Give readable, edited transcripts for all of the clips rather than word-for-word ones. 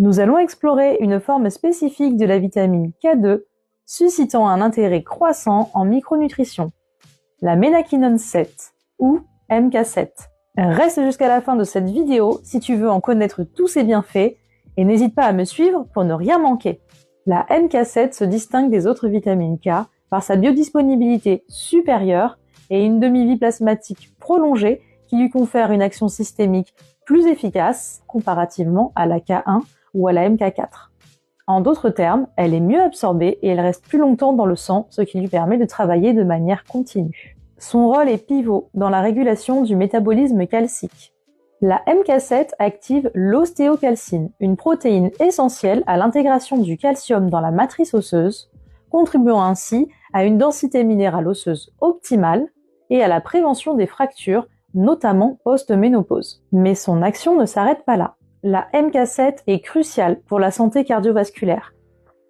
Nous allons explorer une forme spécifique de la vitamine K2, suscitant un intérêt croissant en micronutrition, la ménaquinone 7 ou MK7. Reste jusqu'à la fin de cette vidéo si tu veux en connaître tous ses bienfaits et n'hésite pas à me suivre pour ne rien manquer. La MK7 se distingue des autres vitamines K par sa biodisponibilité supérieure et une demi-vie plasmatique prolongée qui lui confère une action systémique plus efficace comparativement à la K1 ou à la MK4. En d'autres termes, elle est mieux absorbée et elle reste plus longtemps dans le sang, ce qui lui permet de travailler de manière continue. Son rôle est pivot dans la régulation du métabolisme calcique. La MK7 active l'ostéocalcine, une protéine essentielle à l'intégration du calcium dans la matrice osseuse, contribuant ainsi à une densité minérale osseuse optimale et à la prévention des fractures, notamment post-ménopause. Mais son action ne s'arrête pas là. La MK7 est cruciale pour la santé cardiovasculaire.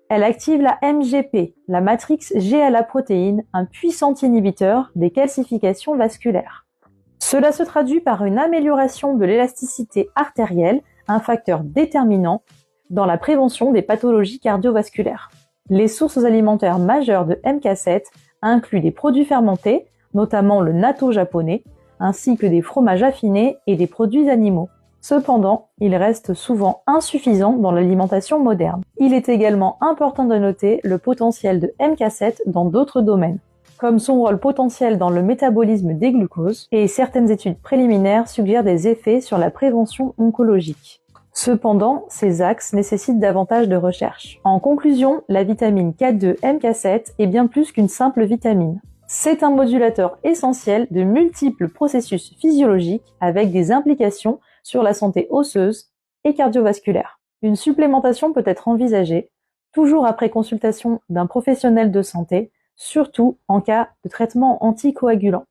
Elle active la MGP, la matrix GLA-protéine, un puissant inhibiteur des calcifications vasculaires. Cela se traduit par une amélioration de l'élasticité artérielle, un facteur déterminant dans la prévention des pathologies cardiovasculaires. Les sources alimentaires majeures de MK7 incluent des produits fermentés, notamment le natto japonais, ainsi que des fromages affinés et des produits animaux. Cependant, il reste souvent insuffisant dans l'alimentation moderne. Il est également important de noter le potentiel de MK7 dans d'autres domaines, comme son rôle potentiel dans le métabolisme des glucoses, et certaines études préliminaires suggèrent des effets sur la prévention oncologique. Cependant, ces axes nécessitent davantage de recherche. En conclusion, la vitamine K2 MK7 est bien plus qu'une simple vitamine. C'est un modulateur essentiel de multiples processus physiologiques avec des implications sur la santé osseuse et cardiovasculaire. Une supplémentation peut être envisagée, toujours après consultation d'un professionnel de santé, surtout en cas de traitement anticoagulant.